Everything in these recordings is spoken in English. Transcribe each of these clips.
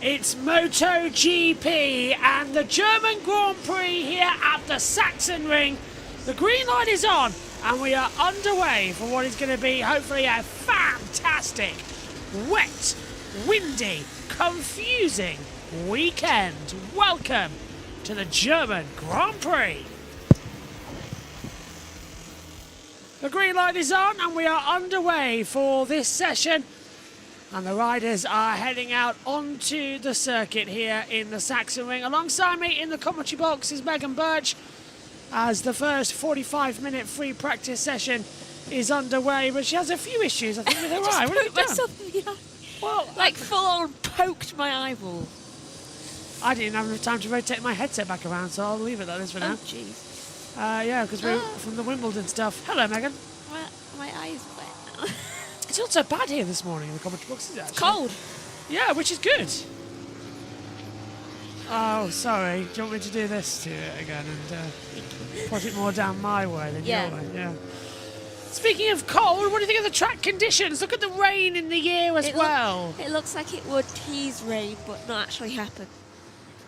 It's MotoGP and the German Grand Prix here at the Sachsenring. The green light is on and we are underway for what is going to be hopefully a fantastic, wet, windy, confusing weekend. Welcome to the German Grand Prix. The green light is on and we are underway for this session. And the riders are heading out onto the circuit here in the Sachsenring. Alongside me in the commentary box is Megan Birch as the first 45-minute free practice session is underway. But she has a few issues, I think, with her eye. What have you done? Myself in the eye. Well, like full on poked my eyeball. I didn't have enough time to rotate my headset back around, so I'll leave it like this for now. Oh, jeez. Yeah, because we're from the Wimbledon stuff. Hello, Megan. My eye is wet. It's not so bad here this morning in the commentary box, is it? It's cold. Yeah, which is good. Oh, sorry. Do you want me to do this to it again and put it more down my way than your way? Yeah. Speaking of cold, what do you think of the track conditions? Look at the rain in the air as well. It looks like it would tease rain, but not actually happen.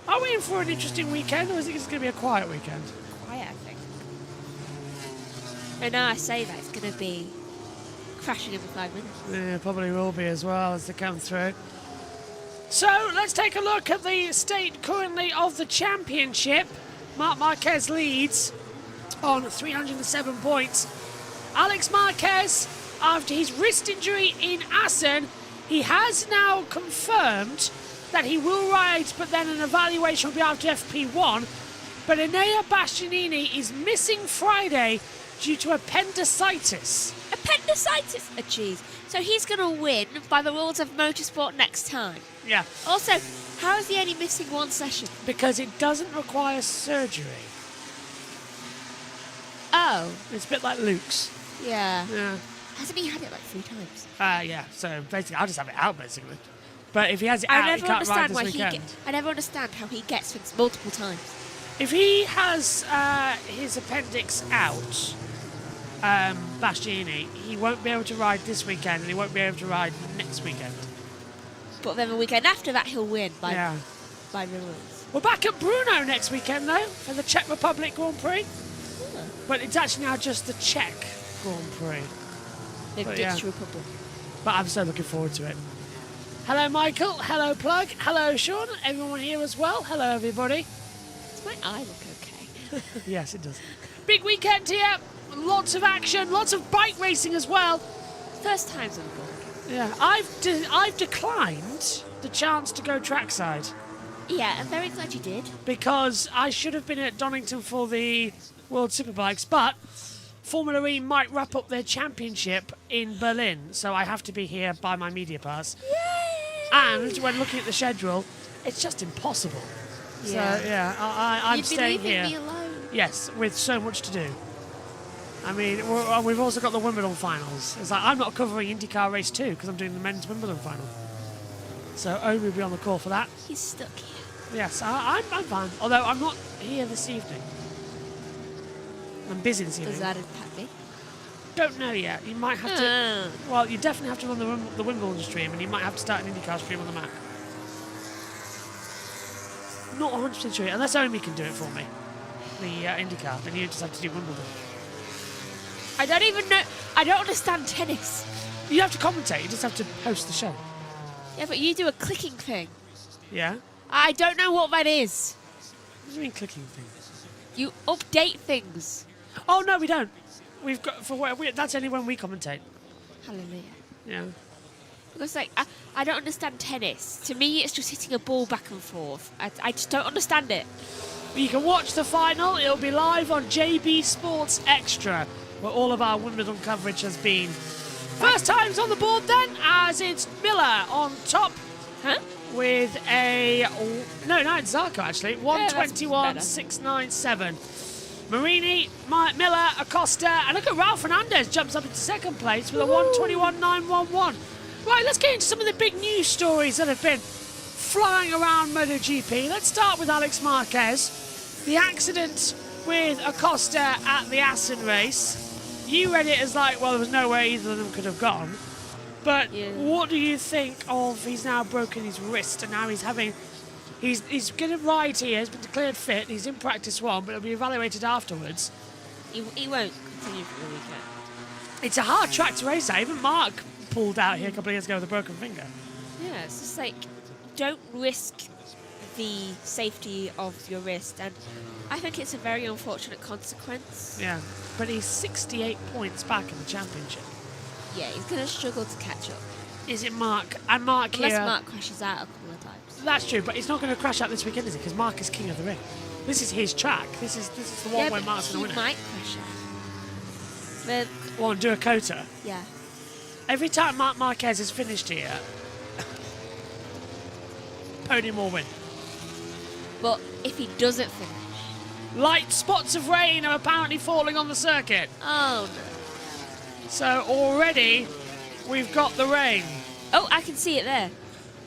Are we in for an interesting weekend, or is it just going to be a quiet weekend? Quiet, I think. And now I say that, it's going to be crashing every 5 minutes. Yeah, probably will be as well as they come through. So let's take a look at the state currently of the championship. Marc Marquez leads on 307 points. Alex Marquez, after his wrist injury in Assen, he has now confirmed that he will ride, but then an evaluation will be after FP1. But Enea Bastianini is missing Friday due to appendicitis. Appendicitis? Oh, jeez. So he's going to win by the rules of motorsport next time. Yeah. Also, how is he only missing one session? Because it doesn't require surgery. Oh. It's a bit like Luke's. Yeah. Yeah. Hasn't he had it like 3 times? Yeah. So basically, I'll just have it out, basically. But if he has it out, he can't ride this weekend. I never understand how he gets things multiple times. If he has his appendix out, Bastianini, he won't be able to ride this weekend and he won't be able to ride next weekend. But then the weekend after that, he'll win by the rules. We're back at Brno next weekend, though, for the Czech Republic Grand Prix. Oh. But it's actually now just the Czech Grand Prix. The Republic. But I'm so looking forward to it. Hello, Michael. Hello, Plug. Hello, Sean. Everyone here as well. Hello, everybody. Does my eye look okay? Yes, it does. Big weekend here. Lots of action. Lots of bike racing as well. First time's on board. Yeah, I've declined the chance to go trackside. Yeah, I'm very glad you did. Because I should have been at Donington for the World Superbikes, but Formula E might wrap up their championship in Berlin, so I have to be here by my media pass. Yay! And when looking at the schedule, it's just impossible. Yeah. So, yeah, I'm staying here. You'd be leaving me alone. Yes, with so much to do. I mean, we've also got the Wimbledon finals. It's like, I'm not covering IndyCar race 2 because I'm doing the men's Wimbledon final. So Omi will be on the call for that. He's stuck here. Yes, I'm fine. Although I'm not here this evening. I'm busy this evening. Does that impact me? Don't know yet. You might have to... Well, you definitely have to run the Wimbledon stream, and you might have to start an IndyCar stream on the Mac. Not 100% sure yet, unless Omi can do it for me. The IndyCar. Then you just have to do Wimbledon. I don't even know. I don't understand tennis. You have to commentate. You just have to host the show. Yeah, but you do a clicking thing. Yeah? I don't know what that is. What do you mean clicking things? You update things. Oh, no, we don't. We've got... that's only when we commentate. Hallelujah. Yeah. Because, like, I don't understand tennis. To me, it's just hitting a ball back and forth. I just don't understand it. You can watch the final. It'll be live on JBSportsXtra, where all of our Wimbledon coverage has been. First times on the board then, as it's Miller on top. Huh? With a... No, it's Zarco, actually. 121.697. Marini, Miller, Acosta, and look at Ralph Fernandez jumps up into second place with a 121.911. Right, let's get into some of the big news stories that have been flying around MotoGP. Let's start with Alex Marquez. The accident with Acosta at the Assen race. You read it as like, well, there was no way either of them could have gone. But Yeah. what do you think of? He's now broken his wrist, and now he's having. He's going to ride here. He's been declared fit. He's in practice one, but he'll be evaluated afterwards. He won't continue for the weekend. It's a hard track to race at. Even Mark pulled out here a couple of years ago with a broken finger. Yeah, it's just like, don't risk the safety of your wrist, and I think it's a very unfortunate consequence. Yeah, but he's 68 points back in the championship. Yeah, he's going to struggle to catch up. Is it Mark? And Mark Unless here. Mark crashes out a couple of times. That's true, but he's not going to crash out this weekend, is he? Because Mark is king of the ring. This is his track. This is the one where Mark's going to win he it. might crash out. But, Well, and do a Kota. yeah. Every time Mark Marquez is finished here, podium will win. But if he doesn't finish... Light spots of rain are apparently falling on the circuit. Oh, no. So already we've got the rain. Oh, I can see it there.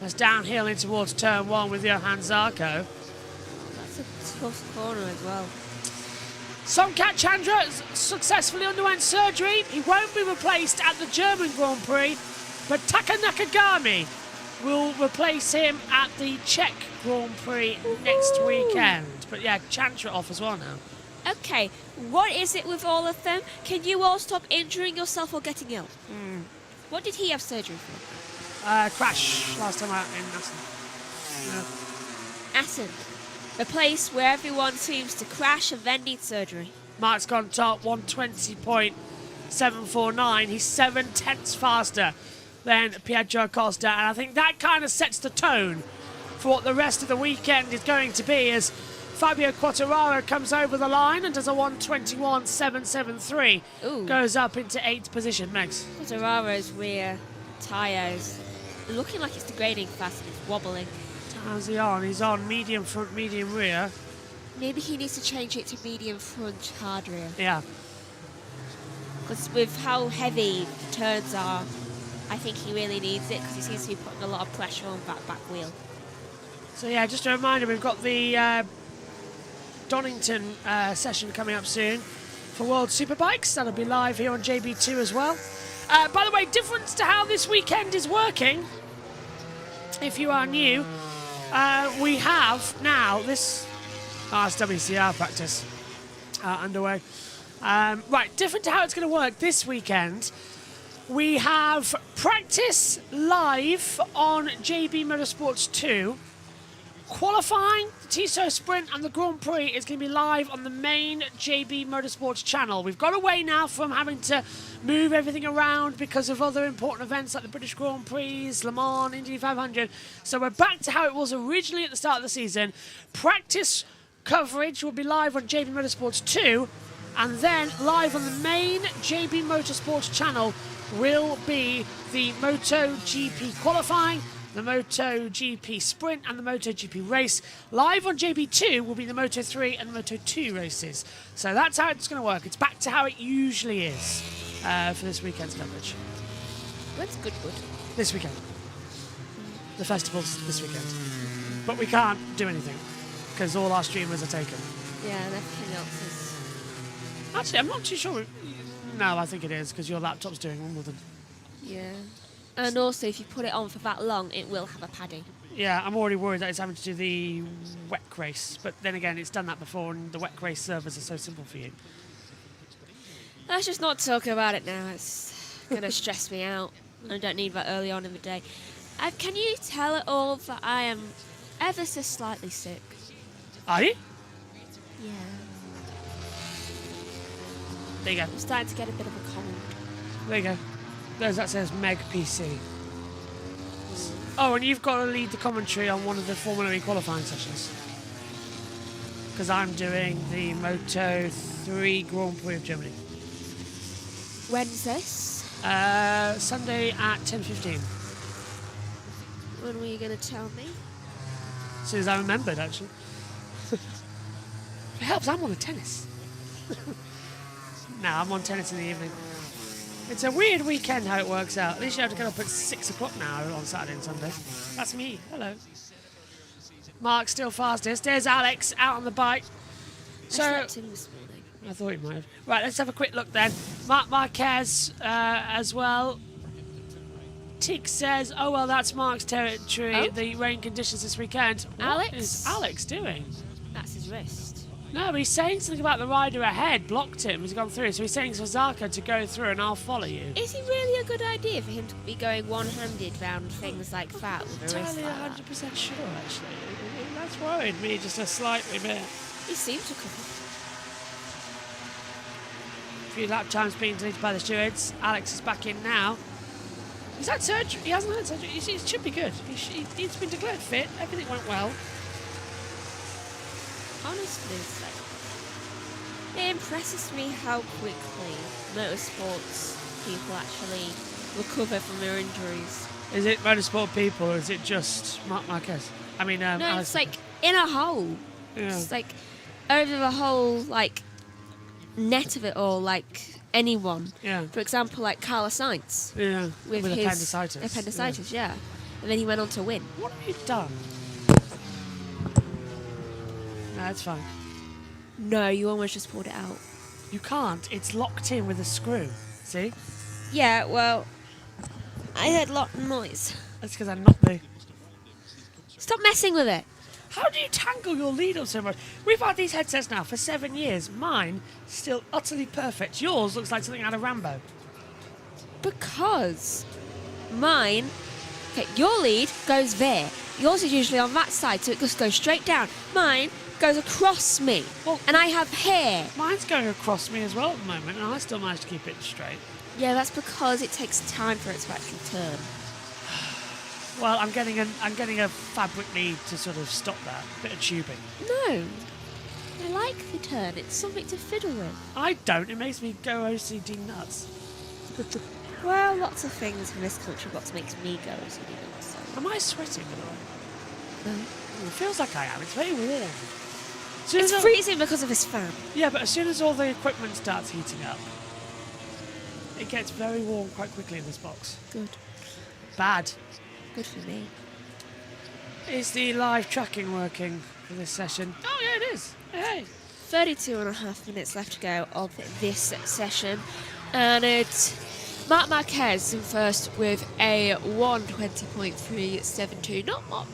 That's downhill in towards turn one with Johan Zarco. That's a tough corner as well. Somkat Chandra successfully underwent surgery. He won't be replaced at the German Grand Prix, but Taka Nakagami will replace him at the Czech Grand Prix next weekend. But yeah, Chandra off as well now. Okay, what is it with all of them? Can you all stop injuring yourself or getting ill? What did he have surgery for? Crash last time out in Assen. Yeah. Assen. The place where everyone seems to crash and then need surgery. Mark's gone top, 120.749. He's 7/10 faster than Pietro Costa, and I think that kind of sets the tone for what the rest of the weekend is going to be as Fabio Quartararo comes over the line and does a 121.773. Ooh. Goes up into 8th position. Megs. Quartararo's rear tyres looking like it's degrading fast and it's wobbling. How's he on? He's on medium front, medium rear. Maybe he needs to change it to medium front, hard rear. Yeah. Because with how heavy the turns are, I think he really needs it because he seems to be putting a lot of pressure on that back wheel. So yeah, just a reminder, we've got the Donington session coming up soon for World Superbikes. That'll be live here on JB2 as well. By the way, difference to how this weekend is working, if you are new, we have now this WCR practice underway. Right, different to how it's going to work this weekend. We have practice live on JB Motorsports 2. Qualifying, the Tissot Sprint and the Grand Prix is going to be live on the main JB Motorsports channel. We've got away now from having to move everything around because of other important events like the British Grand Prix, Le Mans, Indy 500. So we're back to how it was originally at the start of the season. Practice coverage will be live on JB Motorsports 2, and then live on the main JB Motorsports channel will be the MotoGP qualifying, the MotoGP Sprint and the MotoGP race. Live on JB2 will be the Moto3 and the Moto2 races. So that's how it's going to work. It's back to how it usually is for this weekend's coverage. That's good. This weekend. The festival's this weekend. But we can't do anything because all our streamers are taken. Yeah, and everything else is... Actually, I'm not too sure. No, I think it is because your laptop's doing Wimbledon. Yeah. And also, if you put it on for that long, it will have a padding. Yeah, I'm already worried that it's having to do the WEC race. But then again, it's done that before, and the WEC race servers are so simple for you. Let's just not talk about it now. It's going to stress me out. I don't need that early on in the day. Can you tell at all that I am ever so slightly sick? Are you? Yeah. There you go. I'm starting to get a bit of a cold. There you go. There's that says Meg PC. Oh, and you've got to lead the commentary on one of the Formula E qualifying sessions. Because I'm doing the Moto3 Grand Prix of Germany. When's this? Sunday at 10:15. When were you going to tell me? As soon as I remembered, actually. It helps, I'm on the tennis. No, I'm on tennis in the evening. It's a weird weekend how it works out. At least you have to get up at 6 o'clock now on Saturday and Sunday. That's me. Hello. Mark's still fastest. There's Alex out on the bike. So I slept in this morning. I thought he might have. Right, let's have a quick look then. Mark Marquez as well. Tig says, oh, well, that's Mark's territory. Oh. The rain conditions this weekend. What is Alex? Alex doing? That's his wrist. No, he's saying something about the rider ahead. Blocked him. He's gone through. So he's saying to Zaka to go through and I'll follow you. Is it really a good idea for him to be going one-handed round things like that with a wrist Totally like that? 100% sure, actually. That's worried me just a slightly bit. He seems to cover. A few lap times being deleted by the stewards. Alex is back in now. He's had surgery. He hasn't had surgery. It should be good. He's been declared fit. Everything went well. Honestly, it's like, it impresses me how quickly motorsports people actually recover from their injuries. Is it motorsport people or is it just Mark Marquez? I mean, No, Alex. it's like in a whole. Yeah. It's like over the whole like net of it all, like anyone. Yeah. For example, like Carlos Sainz Yeah. with his appendicitis. appendicitis, yeah. And then he went on to win. What have you done? No, it's fine. No, you almost just pulled it out. You can't. It's locked in with a screw. See? Yeah, well, I heard a lot of noise. That's because I knocked the... Stop messing with it. How do you tangle your lead up so much? We've had these headsets now for 7 years. Mine, still utterly perfect. Yours looks like something out of Rambo. Because mine, okay, your lead goes there. Yours is usually on that side, so it just goes straight down. Mine goes across me, Well, and I have hair. Mine's going across me as well at the moment, and I still manage to keep it straight. Yeah, that's because it takes time for it to actually turn. Well, I'm getting a fabric lead to sort of stop that bit of tubing. No, I like the turn. It's something to fiddle with. I don't. It makes me go OCD nuts. Well, lots of things in this country box makes me go OCD nuts. So. Am I sweating by the way? No. It feels like I am. It's very warm. As soon It's as freezing because of this fan. Yeah, but as soon as all the equipment starts heating up, it gets very warm quite quickly in this box. Good. Bad. Good for me. Is the live tracking working for this session? Oh, yeah, it is. Hey. 32.5 minutes left to go of this session. And it's Marc Marquez in first with a 1:20.372. Not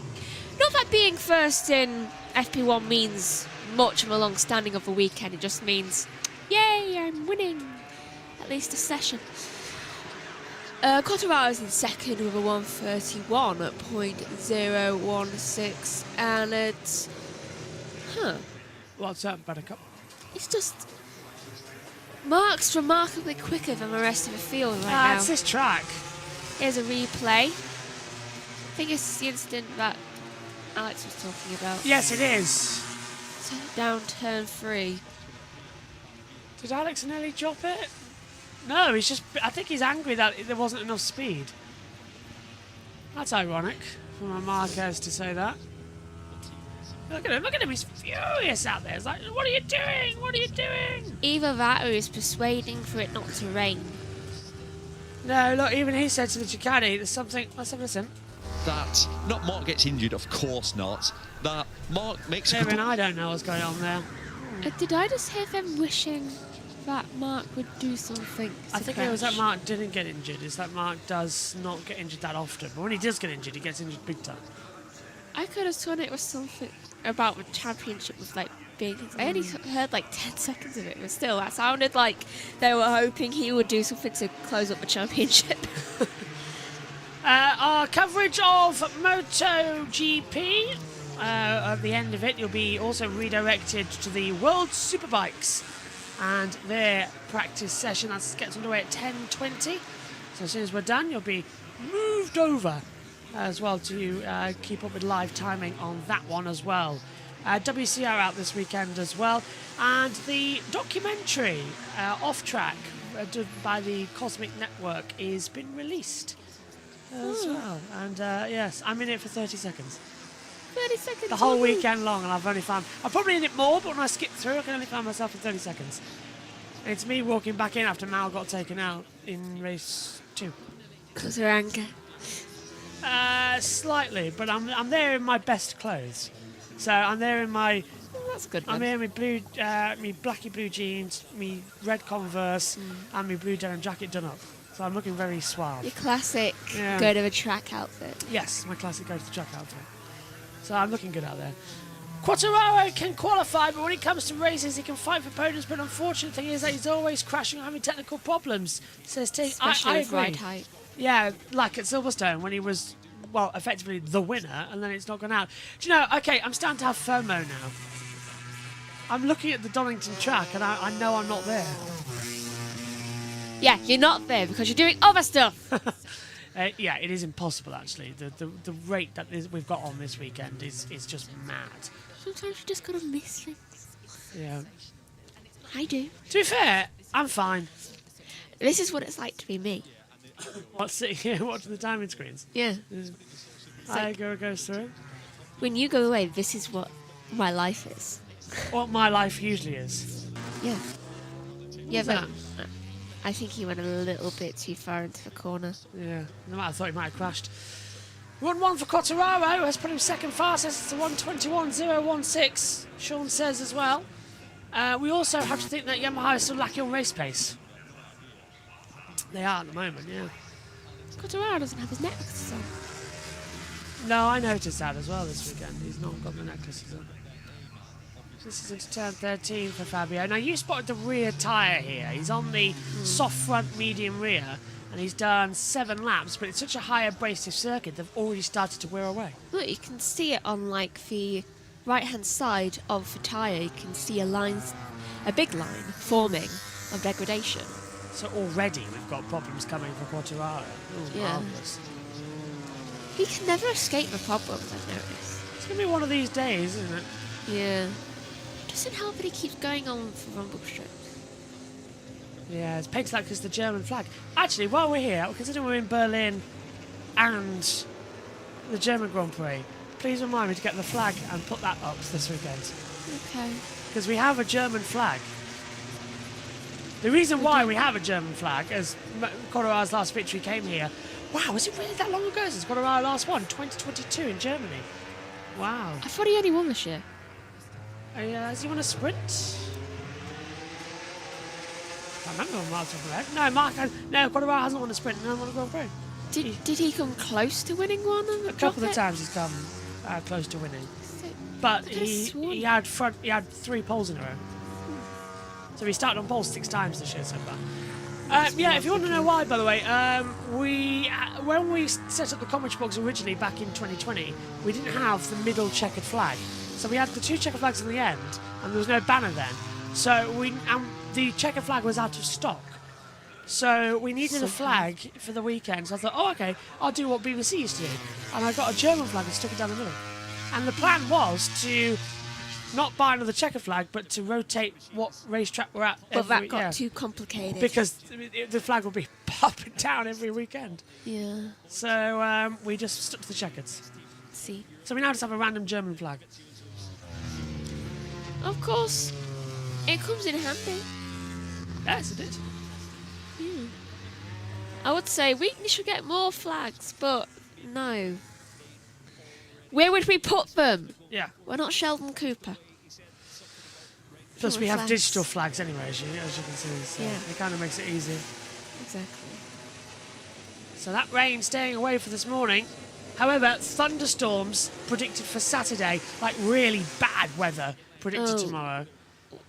that being first in FP1 means much of a long standing of the weekend. It just means, yay, I'm winning at least a session. Cotterato's in second with a 1:31.016, and it's What's up, Buttercup? it's just Mark's remarkably quicker than the rest of the field right now. It's this track. Here's a replay. I think it's the instant that Alex was talking about. Yes, it is. So down turn 3. Did Alex nearly drop it? No, he's just... I think he's angry that there wasn't enough speed. That's ironic for Marquez to say that. Look at him, he's furious out there. It's like, what are you doing? What are you doing? Either that or he's persuading for it not to rain. No, look, even he said to the Ducati, there's something... Let's have a listen. That not Mark gets injured, of course not. That Mark makes a Even I don't know what's going on there. Did I just hear them wishing that Mark would do something to I think it was that Mark didn't get injured. It's that Mark does not get injured that often. But when he does get injured, he gets injured big time. I could have sworn it was something about the championship was like big. I only heard like 10 seconds of it, but still, that sounded like they were hoping he would do something to close up the championship. Our coverage of MotoGP, at the end of it, you'll be also redirected to the World Superbikes and their practice session. That gets underway at 10:20. So as soon as we're done, you'll be moved over as well to keep up with live timing on that one as well. WC are out this weekend as well. And the documentary, Off Track, done by the Cosmic Network, is been released as well. And yes, I'm in it for 30 seconds. 30 seconds. The whole weekend long, and I'm probably in it more, but when I skip through, I can only find myself in 30 seconds. And it's me walking back in after Mal got taken out in race 2. Because of anger. Slightly, but I'm there in my best clothes. So I'm there in my... That's good. I'm here in my blue, me blacky blue jeans, me red Converse, and my blue denim jacket done up. So I'm looking very suave. Your classic go to the track outfit. Yes, my classic go to the track outfit. So I'm looking good out there. Quartararo can qualify, but when it comes to races, he can fight for podiums. But unfortunate thing is that he's always crashing and having technical problems. Says T. Especially I with agree. ride height. Yeah, like at Silverstone when he was, well, effectively the winner, and then it's not gone out. Do you know? Okay, I'm starting to have FOMO now. I'm looking at the Donington track, and I know I'm not there. Yeah, you're not there because you're doing other stuff. Yeah, it is impossible actually. The rate that we've got on this weekend is just mad. Sometimes you just gotta miss things. Yeah. I do. To be fair, I'm fine. This is what it's like to be me. Sitting here watching the timing screens. Yeah. I goes through. When you go away, this is what my life is. What my life usually is. Yeah. Yeah, What's but I think he went a little bit too far into the corner. Yeah. No matter, I thought he might have crashed. Run 1 for Quartararo has put him second fastest. It's a 1:21.016. Sean says as well. We also have to think that Yamaha is still lacking on race pace. They are at the moment, yeah. Quartararo doesn't have his necklaces on. No, I noticed that as well this weekend. He's not got the necklaces on. This is into turn 13 for Fabio. Now, you spotted the rear tyre here. He's on the soft front, medium rear, and he's done 7 laps, but it's such a high abrasive circuit, they've already started to wear away. Look, you can see it on, like, the right-hand side of the tyre. You can see a big line forming of degradation. So already we've got problems coming for Quartararo. Oh, Yeah. marvellous. He can never escape the problems, I've noticed. It's going to be one of these days, isn't it? Yeah. Doesn't help that he keeps going on for rumble strips. Yeah, it's pegs like it's the German flag. Actually, while we're here, considering we're in Berlin and the German Grand Prix, please remind me to get the flag and put that up this weekend. Okay. Because we have a German flag. The reason why we have a German flag, as Quartararo's last victory came here, wow, was it really that long ago since Quartararo last won? 2022 in Germany. Wow. I thought he only won this year. Has he won a sprint? I remember when Mark's on the head. No, Quartararo hasn't won a sprint and hasn't won a Grand Prix. Did he come close to winning one? A couple of times he's come close to winning. But he had 3 poles in a row. So he started on pole 6 times this year so far. Yeah, if you want to know why, by the way, when we set up the commentary box originally back in 2020, we didn't have the middle checkered flag. So we had the 2 checkered flags in the end, and there was no banner then. So the checkered flag was out of stock. So we needed a flag for the weekend. So I thought, oh, okay, I'll do what BBC used to do. And I got a German flag and stuck it down the middle. And the plan was to not buy another checker flag, but to rotate what racetrack we're at. But that got too complicated. Because the flag would be popping down every weekend. Yeah. So we just stuck to the checkers. See. So we now just have a random German flag. Of course, it comes in handy. Yes, it did. I would say we should get more flags, but no. Where would we put them? Yeah. We're not Sheldon Cooper. Plus, we have flags. digital flags anyway, as you can see. So it kind of makes it easy. Exactly. So that rain staying away for this morning. However, thunderstorms predicted for Saturday, like really bad weather predicted tomorrow.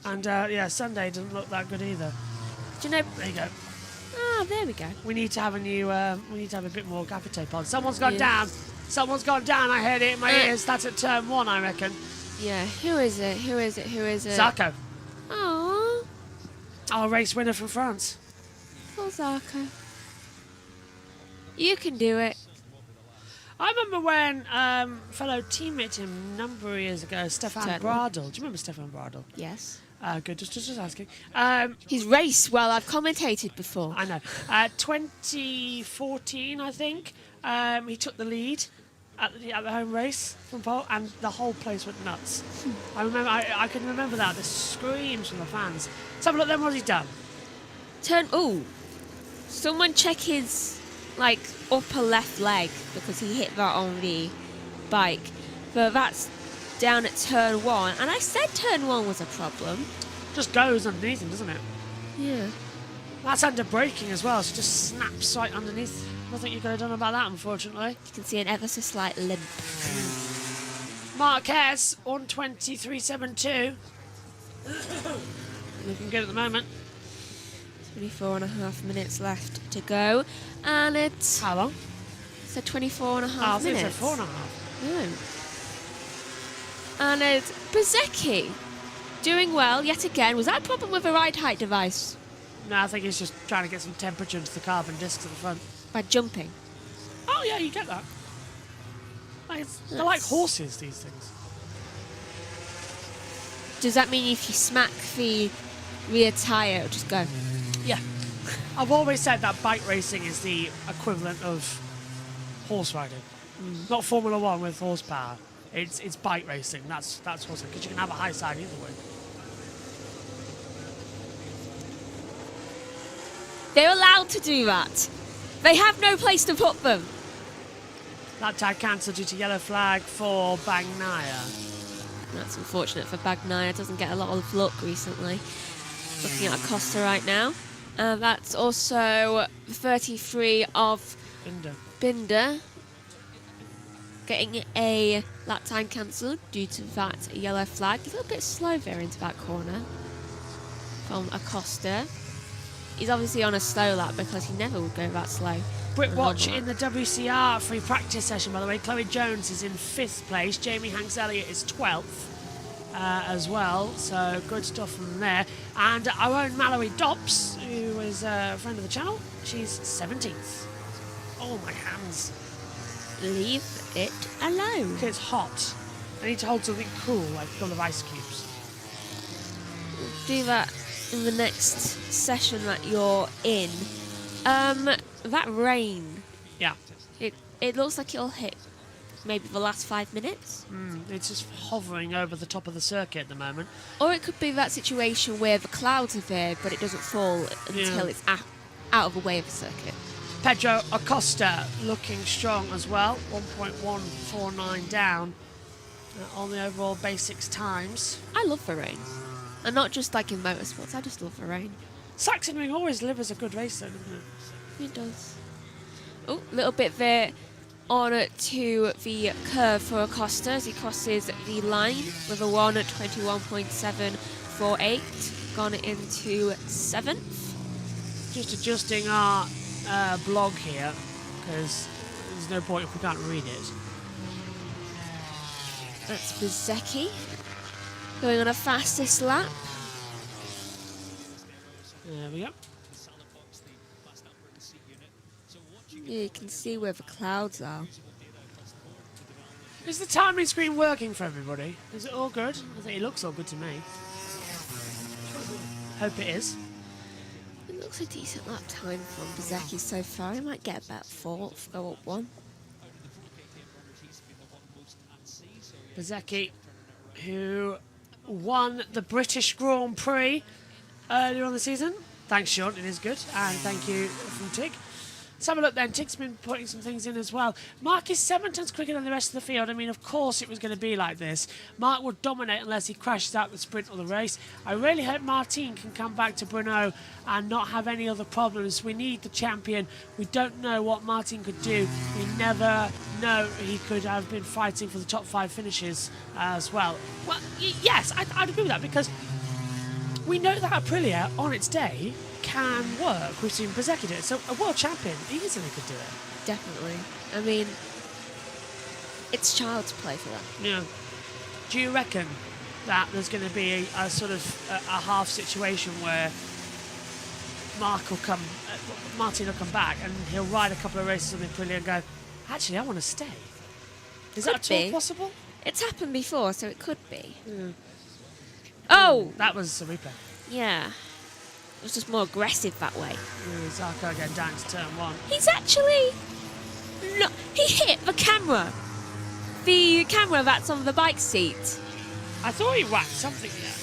And yeah, Sunday doesn't look that good either. Do you know? There you go. Ah, there we go. We need to have a new. We need to have a bit more gaffer tape on. Someone's gone down. Someone's gone down. I heard it in my ears. That's at turn 1, I reckon. Yeah. Who is it? Who is it? Who is it? Zarco. Aww. Our race winner from France. Poor Zarco. You can do it. I remember when fellow teammate him a number of years ago, Stefan Bradl. Do you remember Stefan Bradl? Yes. Good, just asking. He's raced well. I've commentated before. I know. 2014, I think, he took the lead at the home race from pole, and the whole place went nuts. I remember. I can remember that. The screams from the fans. Let's have a look then. What he's done. Someone check his upper left leg because he hit that on the bike. But that's down at turn 1, and I said turn 1 was a problem. Just goes underneath him, doesn't it? Yeah. That's under braking as well, so just snaps right underneath. Nothing you could have done about that, unfortunately. You can see an ever so slight limp. Marquez, 1:23.72. Looking good at the moment. 24.5 minutes left to go. And it's... How long? So 24.5 minutes. I think it's 4.5. No. And it's Bsky doing well yet again. Was that a problem with a ride height device? No, I think he's just trying to get some temperature into the carbon discs at the front. By jumping? Oh, yeah, you get that. They're like horses, these things. Does that mean if you smack the rear tyre, it'll just go? Yeah. I've always said that bike racing is the equivalent of horse riding. Not Formula 1 with horsepower. It's bike racing. That's horse because you can have a high side either way. They're allowed to do that. They have no place to put them. That tag cancelled due to yellow flag for Bagnaia. That's unfortunate for Bagnaia. Doesn't get a lot of luck recently. Looking at Acosta right now. That's also 33 of Binder. Getting a lap time cancelled due to that yellow flag. He's a little bit slow there into that corner from Acosta. He's obviously on a slow lap because he never would go that slow. Britwatch in the WCR free practice session, by the way. Chloe Jones is in 5th place. Jamie Hanks-Elliott is 12th as well. So good stuff from there. And our own Mallory Dobbs, who is a friend of the channel, she's 17th. Oh, my hands. Leave it alone. It's hot. I need to hold something cool, like full of ice cubes. Do that in the next session that you're in. That rain. Yeah. It looks like it'll hit maybe the last 5 minutes. It's just hovering over the top of the circuit at the moment. Or it could be that situation where the clouds are there, but it doesn't fall until it's out of the way of the circuit. Pedro Acosta looking strong as well. 1.149 down on the overall basics times. I love the rain. And not just like in motorsports, I just love the rain. Saxon Ring always delivers a good race though, doesn't it? It does. Oh, a little bit there on to the curve for Acosta as he crosses the line with a 1:21.748. Gone into 7th. Just adjusting our blog here because there's no point if we can't read it. That's Bsky going on a fastest lap. There we go. Yeah, you can see where the clouds are. Is the timing screen working for everybody? Is it all good? I think it looks all good to me. Hope it is. It looks a decent lap time from Bsky so far. He might get about 4th, go up 1. Bsky, who won the British Grand Prix earlier on the season. Thanks, Sean. It is good. And thank you from Tig. Let's have a look then. Tig's been putting some things in as well. Mark is 7 times quicker than the rest of the field. I mean, of course it was going to be like this. Mark would dominate unless he crashes out the sprint or the race. I really hope Martin can come back to Brno and not have any other problems. We need the champion. We don't know what Martin could do. We never know. He could have been fighting for the top 5 finishes as well. Well, yes, I'd agree with that because we know that Aprilia on its day can work. We've seen Bsky do it. So a world champion easily could do it. Definitely. I mean, it's child's play for that. Yeah. Do you reckon that there's going to be a sort of a half situation where Martin will come back and he'll ride a couple of races on the Aprilia and go, actually, I want to stay? Is that at all possible? It's happened before, so it could be. Yeah. Oh! That was a replay. Yeah. It was just more aggressive that way. Zarko again down to turn 1. He's actually... No, he hit the camera. The camera that's on the bike seat. I thought he whacked something there.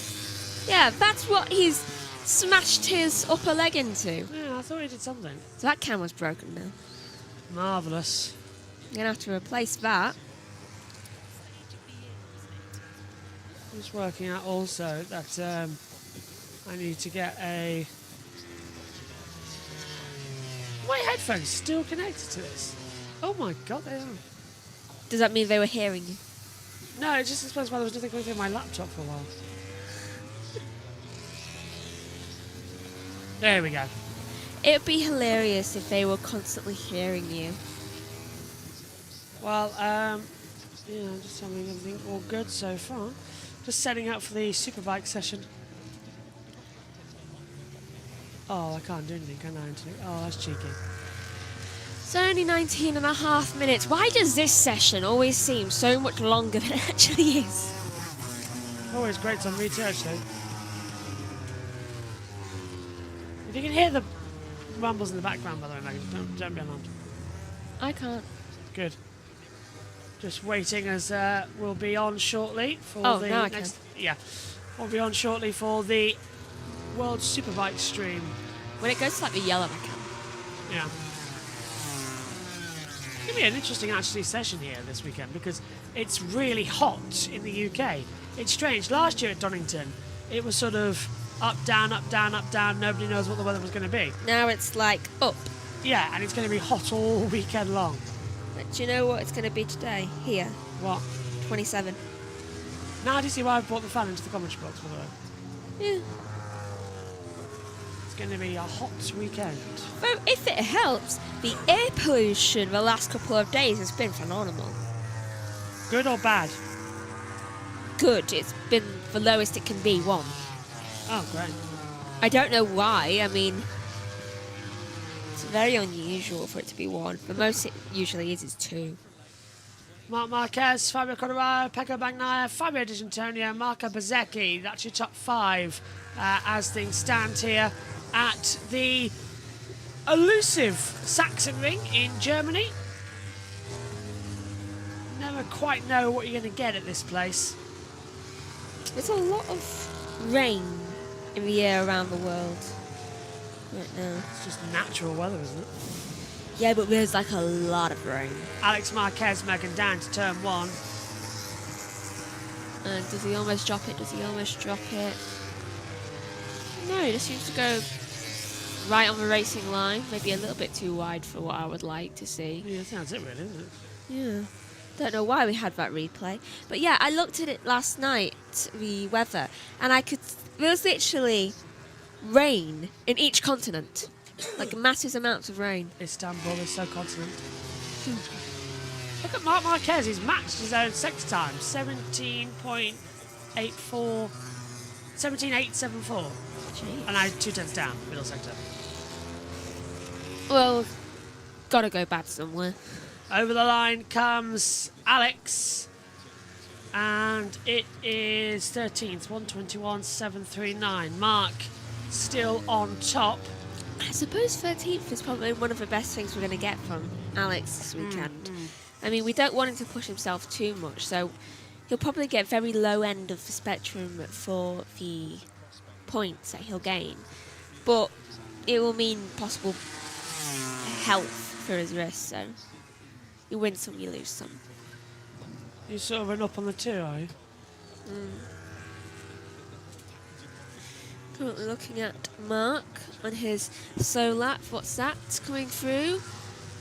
Yeah, that's what he's smashed his upper leg into. Yeah, I thought he did something. So that camera's broken now. Marvellous. You're going to have to replace that. Just working out also that I need to get a microphones still connected to this. Oh my god, they are. Does that mean they were hearing you? No, it just explains why there was nothing going through my laptop for a while. There we go. It would be hilarious if they were constantly hearing you. Well, yeah, just telling me everything all good so far. Just setting up for the Superbike session. Oh, I can't do anything, can I, Anthony? Oh, that's cheeky. It's only 19.5 minutes. Why does this session always seem so much longer than it actually is? Always great on research, though. If you can hear the rumbles in the background, by the way, Megan, don't be alarmed. I can't. Good. Just waiting as we'll be on shortly for the now I next. Yeah, we'll be on shortly for the World Superbike stream. When it goes to like the yellow, I can. Yeah. It's going to be an interesting actually session here this weekend because it's really hot in the UK. It's strange. Last year at Donington, it was sort of up, down, up, down, up, down. Nobody knows what the weather was going to be. Now it's like up. Yeah, and it's going to be hot all weekend long. But do you know what it's going to be today? Here. What? 27. Now do you see why I brought the fan into the commentary box, by the way? Yeah. It's going to be a hot weekend. Well, if it helps, the air pollution the last couple of days has been phenomenal. Good or bad? Good. It's been the lowest it can be, 1. Oh, great. I don't know why. I mean, it's very unusual for it to be 1. The most it usually is 2. Marc Marquez, Fabio Quartararo, Pecco Bagnaia, Fabio Di Antonio, Marco Bezzecchi. That's your top 5 as things stand here at the elusive Sachsenring in Germany. Never quite know what you're going to get at this place. There's a lot of rain in the air around the world right now. It's just natural weather, isn't it? Yeah, but there's like a lot of rain. Alex Marquez making down to turn 1. And does he almost drop it? Does he almost drop it? No, he just seems to go right on the racing line. Maybe a little bit too wide for what I would like to see. Yeah, that's it really, isn't it? Yeah. Don't know why we had that replay. But yeah, I looked at it last night, the weather, and there was literally rain in each continent. Like massive amounts of rain. Istanbul is so continent. Look at Marc Marquez, he's matched his own sector time. 17.84, 17.874. Jeez. And now 2/10 down, middle sector. Well, gotta go bad somewhere. Over the line comes Alex. And it is 13th, 121.739. Mark still on top. I suppose 13th is probably one of the best things we're going to get from Alex this weekend. I mean, we don't want him to push himself too much, so he'll probably get very low end of the spectrum for the points that he'll gain. But it will mean possible health for his wrist, so you win some, you lose some. You're sort of an up on the 2, are you? Currently looking at Mark on his slow lap. What's that coming through?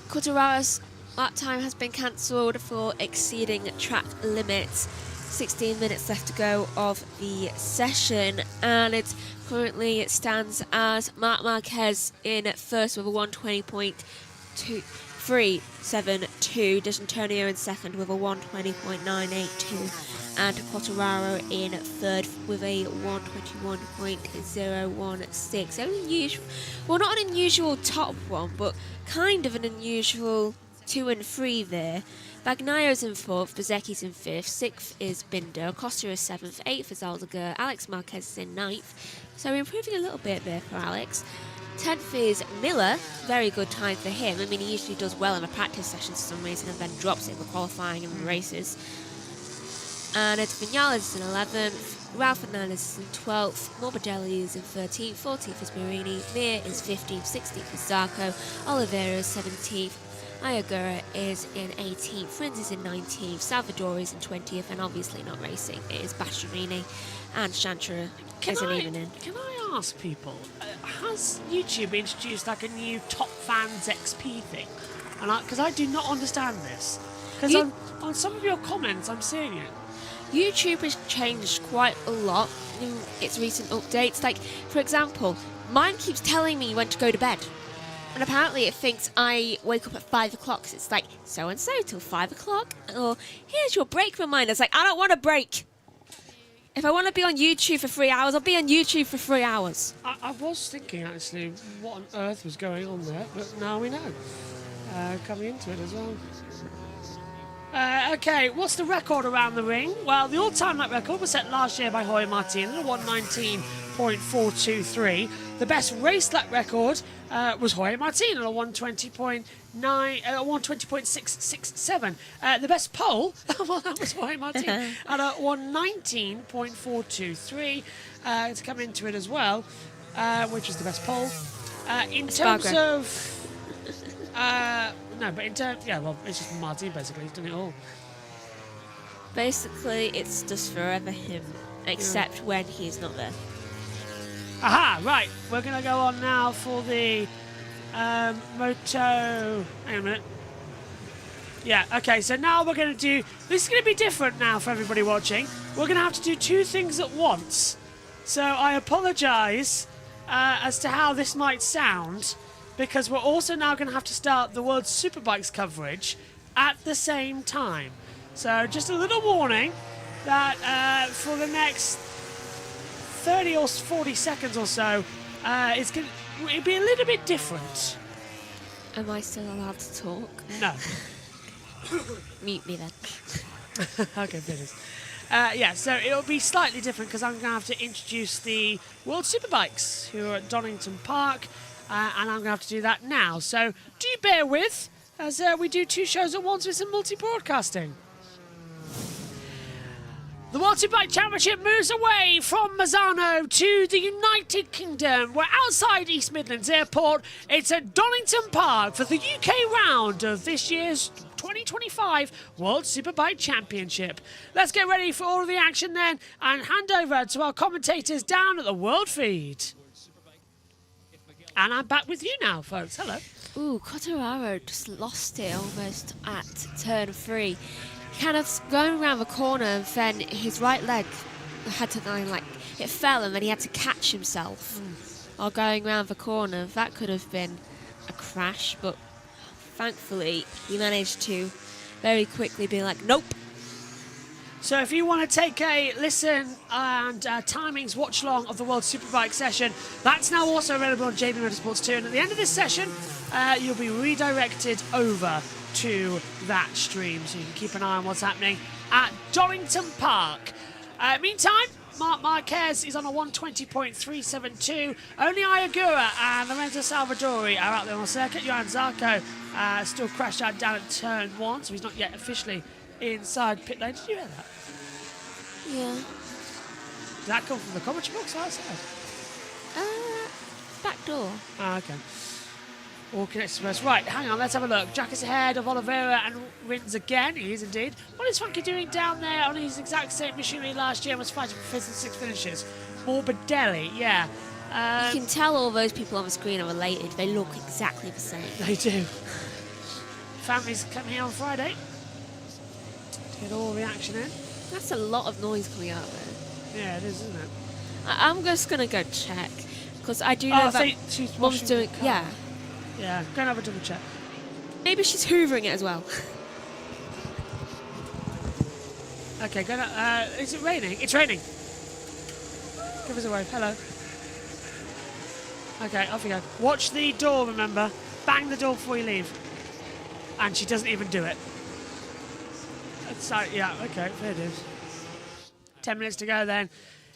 Quartararo's lap time has been cancelled for exceeding track limits. 16 minutes left to go of the session, and it stands as Marc Marquez in first with a 120.372, Di Antonio in second with a 120.982, and Quartararo in third with a 121.016. Unusual, well, not an unusual top one, but kind of an unusual 2 and 3 there. Bagnaia's in 4th, Bezzecchi's in 5th, 6th is Binder, Costa is 7th, 8th is Aldegar, Alex Marquez is in 9th, so we're improving a little bit there for Alex. 10th is Miller, very good time for him. I mean, he usually does well in the practice sessions for some reason and then drops it in the qualifying and the races. And Ed Vinales is in 11th, Ralph Fernandez is in 12th, Morbidelli is in 13th, 14th is Marini, Mir is 15th, 16th is Zarco, Oliveira is 17th, Ayagura is in 18th, Friends is in 19th, Salvador is in 20th, and obviously not racing, it is Bastianini, and Chantra isn't even in. Can I ask people, has YouTube introduced like a new Top Fans XP thing? And because I do not understand this. Because on some of your comments, I'm seeing it. YouTube has changed quite a lot in its recent updates. Like, for example, mine keeps telling me when to go to bed. And apparently it thinks I wake up at 5 o'clock. So it's like, so-and-so till 5 o'clock. Or, here's your break reminder. It's like, I don't want a break. If I want to be on YouTube for 3 hours, I'll be on YouTube for 3 hours. I was thinking, actually, what on earth was going on there. But now we know. Coming into it as well. Okay, what's the record around the ring? Well, the all-time lap record was set last year by Jorge Martin at 119.423. The best race lap record was Jorge Martin at 120.667. The best pole, well, that was Jorge Martin at 119.423 to come into it as well, which was the best pole. In terms of... no, but in terms... Yeah, well, it's just Martin, basically. He's done it all. Basically, it's just forever him, except when he's not there. Aha, right. We're going to go on now for the Moto... Hang on a minute. Yeah, okay, so now we're going to do... This is going to be different now for everybody watching. We're going to have to do two things at once. So I apologise as to how this might sound, because we're also now going to have to start the World Superbikes coverage at the same time. So just a little warning that for the next 30 or 40 seconds or so, it'll be a little bit different. Am I still allowed to talk? No. Mute me then. Okay, finish. Yeah, so it'll be slightly different because I'm going to have to introduce the World Superbikes who are at Donington Park, and I'm going to have to do that now. So do bear with as we do two shows at once with some multi-broadcasting. The World Superbike Championship moves away from Mazzano to the United Kingdom. We're outside East Midlands Airport. It's at Donington Park for the UK round of this year's 2025 World Superbike Championship. Let's get ready for all of the action then and hand over to our commentators down at the World Feed. And I'm back with you now, folks. Hello. Ooh, Quartararo just lost it almost at turn 3. Kind of going around the corner, and then his right leg had to it fell, and then he had to catch himself while going around the corner. That could have been a crash, but thankfully he managed to very quickly be like, nope. So if you want to take a listen and timings watch along of the World Superbike session, that's now also available on JB Motorsports 2. And at the end of this session, you'll be redirected over to that stream, so you can keep an eye on what's happening at Donington Park. Meantime, Marc Marquez is on a 120.372. Only Ayagura and Lorenzo Salvadori are out there on the circuit. Johan Zarco still crashed out down at turn 1, so he's not yet officially inside pit lane. Did you hear that? Yeah. Did that come from the commentary box or outside? Back door. Ah, okay. Walking Express. Right, hang on, let's have a look. Jack is ahead of Oliveira and Rins again. He is indeed. What is Funky doing down there on his exact same machinery last year and was fighting for 5th and 6th finishes? Morbidelli, yeah. You can tell all those people on the screen are related. They look exactly the same. They do. Families come here on Friday to get all the action in. That's a lot of noise coming out there. Yeah, it is, isn't it? I'm just going to go check, because I do know that she's Mom's washing doing... the car. Yeah. Yeah, go and have a double check. Maybe she's hoovering it as well. Okay, go now. Is it raining? It's raining. Give us a wave. Hello. Okay, off you go. Watch the door, remember. Bang the door before you leave. And she doesn't even do it. So, yeah, okay, there it is. 10 minutes to go then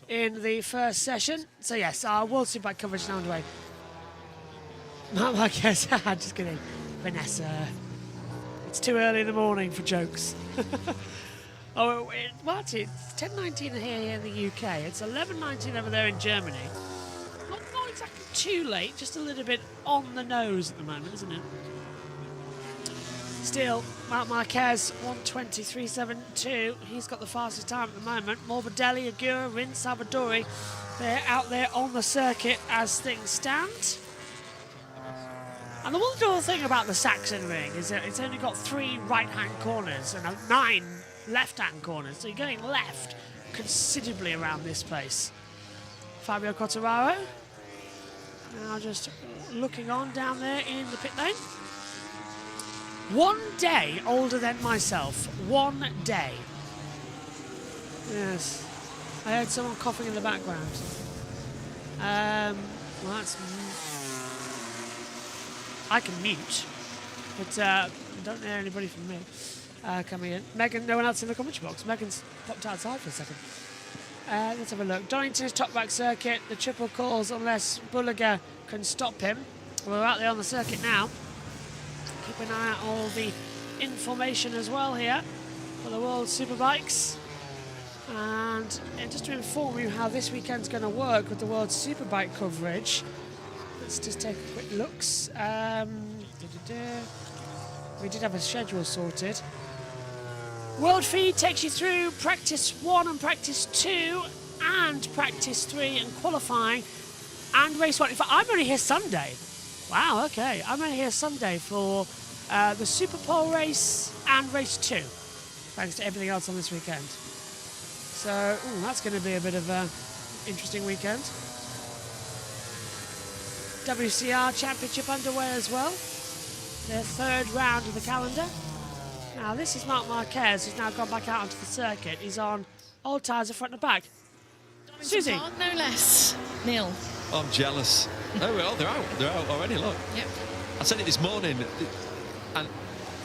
in the first session. So, yes, our World Superbike coverage is now underway. Not like yes, just kidding. Vanessa. It's too early in the morning for jokes. Oh, what? It's 10:19 here in the UK. It's 11:19 over there in Germany. Not exactly too late, just a little bit on the nose at the moment, isn't it? Still, Marc Marquez, 1:23.72. He's got the fastest time at the moment. Morbidelli, Aguirre, Rin, Salvadori, they're out there on the circuit as things stand. And the wonderful thing about the Saxon ring is that it's only got 3 right-hand corners and 9 left-hand corners. So you're going left considerably around this place. Fabio Quartararo now just looking on down there in the pit lane. 1 day older than myself. 1 day. Yes. I heard someone coughing in the background. Well, that's... I can mute, but I don't hear anybody from me coming in. Megan, no one else in the commentary box. Megan's popped outside for a second. Let's have a look. Donington's top back circuit. The triple calls unless Bulliger can stop him. We're out there on the circuit now. Keep an eye out all the information as well here for the World Superbikes. And just to inform you how this weekend's going to work with the World Superbike coverage, let's just take a quick look. We did have a schedule sorted. World Feed takes you through Practice 1 and Practice 2 and Practice 3 and qualifying and Race 1. In fact, I'm only here Sunday. Wow, okay. I'm only here Sunday for the Super Pole race and Race 2, thanks to everything else on this weekend. So, that's going to be a bit of an interesting weekend. WCR Championship underway as well. Their 3rd round of the calendar. Now, this is Marc Marquez, who's now gone back out onto the circuit. He's on old tyres, the front and back. Susie. No less. Neil. I'm jealous. Oh, well, they're out. They're out already, look. Yep. I said it this morning, and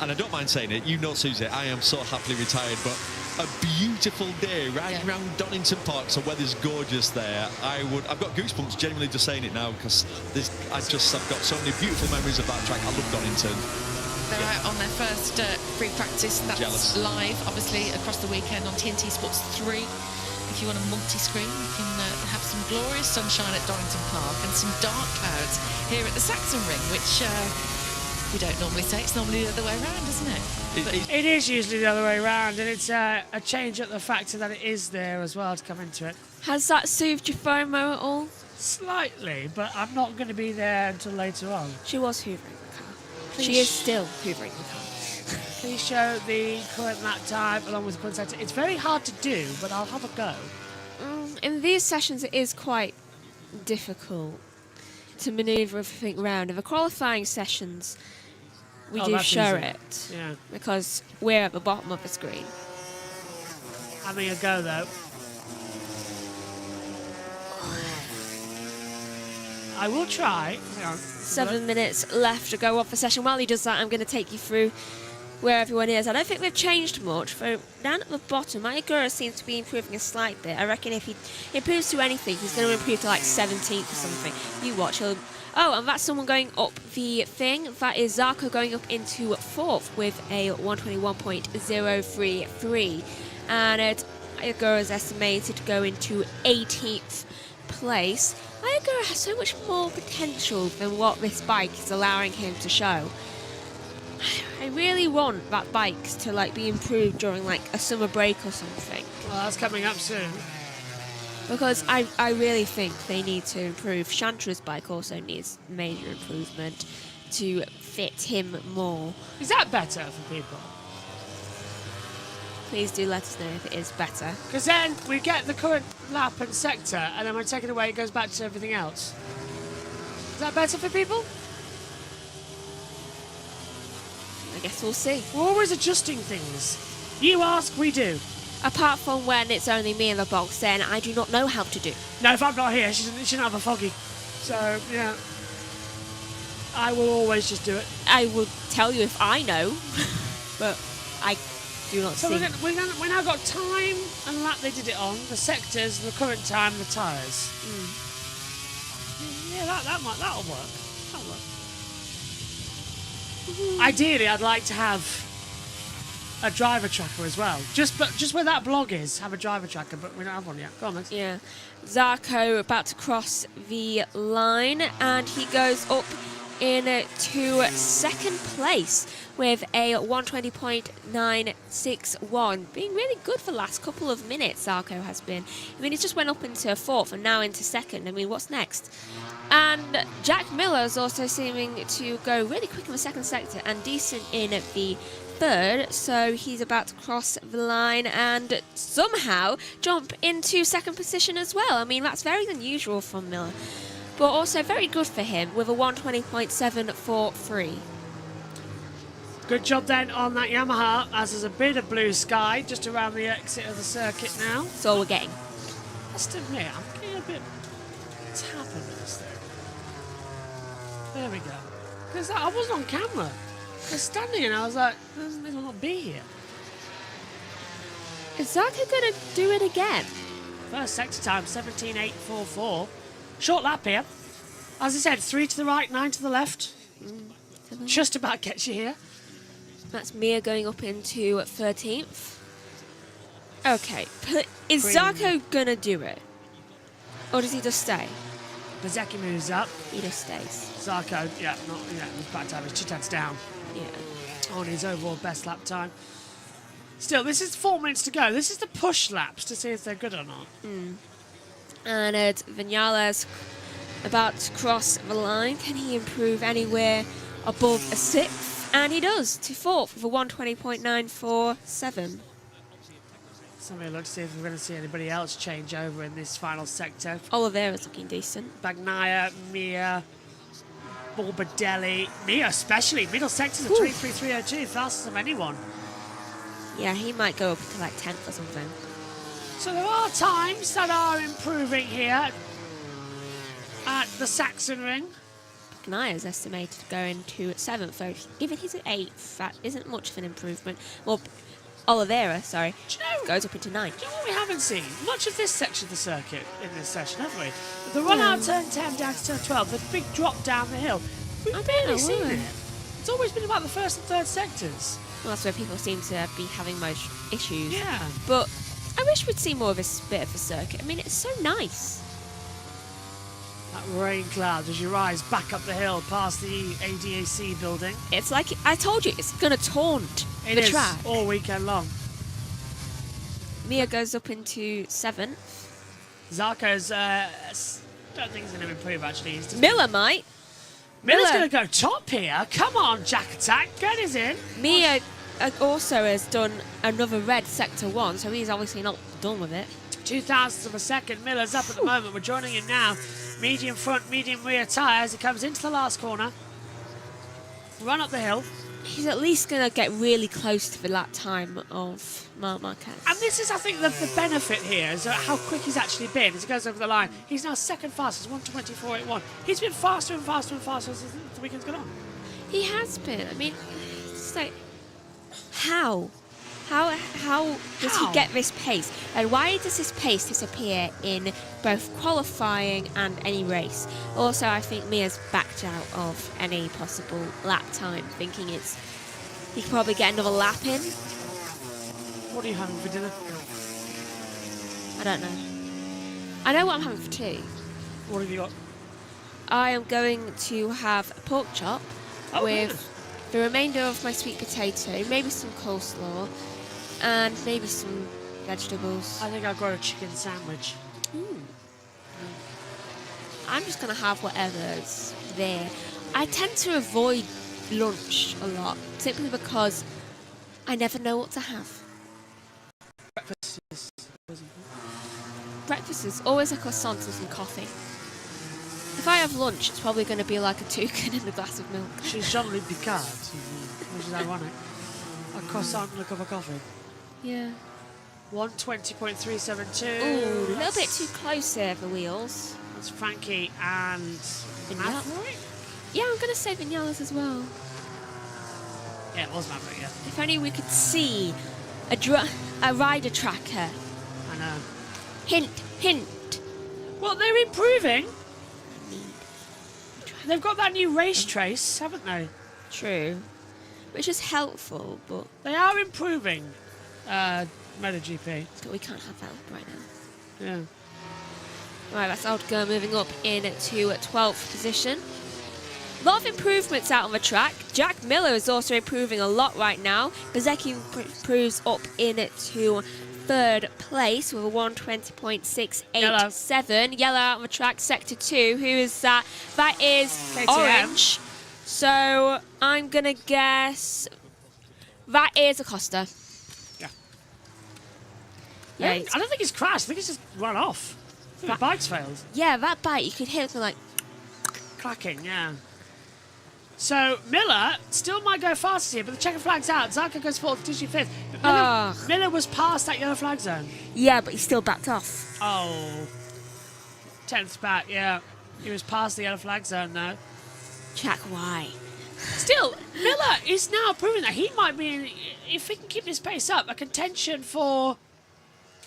I don't mind saying it. You know, Susie, I am so happily retired, but a beautiful day riding around Donington Park. So weather's gorgeous there. I've got goosebumps genuinely just saying it now because I've got so many beautiful memories of that track. I love Donington. They're out on their first free practice. That's Jealous. live, obviously, across the weekend on TNT Sports 3. If you want a multi-screen, you can have some glorious sunshine at Donington Park and some dark clouds here at the Saxon Ring, which we don't normally say. It's normally the other way around, isn't it? It is usually the other way around, and it's a change at the factor that it is there as well to come into it. Has that soothed your FOMO at all? Slightly, but I'm not going to be there until later on. She was hoovering the car. She is still hoovering the car. Please show the current lap time along with the current sector. It's very hard to do, but I'll have a go. In these sessions, it is quite difficult to manoeuvre everything around. In the qualifying sessions, we do show easy. it. Yeah. Because we're at the bottom of the screen. Having a go, though. I will try. Hang on. 7 minutes left to go off the session. While he does that, I'm going to take you through where everyone is. I don't think they've changed much. So down at the bottom, Aguirre seems to be improving a slight bit. I reckon if he improves to anything, he's going to improve to like 17th or something. You watch. Oh, and that's someone going up the thing. That is Zarco going up into 4th with a 121.033. And Aguirre is estimated to go into 18th place. Aguirre has so much more potential than what this bike is allowing him to show. I really want that bike to like be improved during like a summer break or something. Well, that's coming up soon. Because I really think they need to improve. Chantra's bike also needs major improvement to fit him more. Is that better for people? Please do let us know if it is better. Because then we get the current lap and sector, and then when we take it away, it goes back to everything else. Is that better for people? I guess we'll see. We're always adjusting things. You ask, we do. Apart from when it's only me in the box, then I do not know how to do. No, if I'm not here, she doesn't have a foggy. So, yeah. I will always just do it. I will tell you if I know, but I do not see. So we now got time and lap they did it on, the sectors, the current time, the tyres. Yeah, that'll work. That'll work. Ideally, I'd like to have a driver tracker as well. Just where that blog is, have a driver tracker, but we don't have one yet. Go on, Max. Yeah. Zarco about to cross the line, and he goes up into second place with a 120.961. Being really good for the last couple of minutes, Zarco has been. I mean, he's just went up into fourth and now into second. I mean, what's next? And Jack Miller is also seeming to go really quick in the second sector and decent in the third, so he's about to cross the line and somehow jump into second position as well. I mean, that's very unusual from Miller, but also very good for him with a 120.743. Good job then on that Yamaha, as there's a bit of blue sky just around the exit of the circuit now. That's all we're getting. I must admit, I'm getting a bit tapping with this thing. There we go. Because I wasn't on camera. I was standing and I was like, this will not be here. Is Zarco going to do it again? First sector time, 17.844. Short lap here. As I said, 3 to the right, 9 to the left. Just about gets you here. That's Mia going up into 13th. Okay, is Zarco going to do it? Or does he just stay? Bezecchi moves up. He just stays. Zarco, he's back to have his 2 tenths down. Yeah. On his overall best lap time. Still, this is 4 minutes to go. This is the push laps to see if they're good or not. And Vinales about to cross the line. Can he improve anywhere above a 6th? And he does, to 4th with a 120.947. Somebody look to see if we're going to see anybody else change over in this final sector. Oliveira's looking decent. Bagnaia, Mia, Morbidelli. Mia especially. Middle sectors of 23.302, fastest of anyone. Yeah, he might go up to like 10th or something. So there are times that are improving here at the Saxon Ring. Bagnaia is estimated to go into 7th, so given he's at 8th, that isn't much of an improvement. Well, Oliveira, sorry, goes up into 9th. Do you know what we haven't seen? Much of this section of the circuit in this session, have we? The run out of turn 10 down to turn 12, the big drop down the hill. We've barely seen it. It's always been about the first and third sectors. Well, that's where people seem to be having most issues. Yeah. But I wish we'd see more of this bit of the circuit. I mean, it's so nice. That rain cloud as you rise back up the hill past the ADAC building. It's like, I told you, it's going to taunt It the is track. all weekend long. Mia goes up into 7th. Zarco's, don't think he's going to improve actually. He's just Miller might. Miller's going to go top here. Come on, Jack Attack, get us in. Mia also has done another red sector 1, so he's obviously not done with it. 0.02 of a second. Miller's up at the moment. We're joining him now. Medium front, medium rear tyre as he comes into the last corner. Run up the hill. He's at least going to get really close to the lap time of Marc Marquez. And this is, I think, the benefit here is how quick he's actually been as he goes over the line. He's now second fastest, 124.81. He's been faster and faster and faster as the weekend's gone on. He has been. I mean, it's like, how? How does he get this pace? And why does this pace disappear in both qualifying and any race? Also, I think Mia's backed out of any possible lap time, thinking he could probably get another lap in. What are you having for dinner? I don't know. I know what I'm having for tea. What have you got? I am going to have a pork chop with goodness. the remainder of my sweet potato, maybe some coleslaw, and maybe some vegetables. I think I've got a chicken sandwich. I'm just going to have whatever's there. I tend to avoid lunch a lot, simply because I never know what to have. Breakfast is always a croissant and some coffee. If I have lunch, it's probably going to be like a toucan and a glass of milk. She's Jean-Luc Picard, which is ironic. A croissant and a cup of coffee. Yeah. 120.372. Ooh, a little bit too close there, the wheels. That's Frankie and Maverick? Yeah, I'm going to say Vinales as well. Yeah, it was Maverick, yeah. If only we could see a rider tracker. I know. Hint, hint. Well, they're improving. They've got that new race trace, haven't they? True. Which is helpful, but They are improving MotoGP. we can't have that up right now. Yeah. Right, that's Oldger moving up into 12th position. A lot of improvements out on the track. Jack Miller is also improving a lot right now. Bsky improves up into 3rd place with a 120.687. Yellow out on the track, sector 2. Who is that? That is KTM. Orange. So I'm going to guess that is Acosta. Yeah. Yeah, I don't think he's crashed. I think he's just run off. I think the bike's failed. yeah, that bike, you could hear it like... Clacking, yeah. So Miller still might go fastest here, but the checkered flag's out. Zarco goes 4th, Digi 5th. But Miller was past that yellow flag zone. Yeah, but he's still backed off. Oh. 10th back, yeah. He was past the yellow flag zone now. Jack, why? Still, Miller is now proving that he might be, in, if he can keep this pace up, a contention for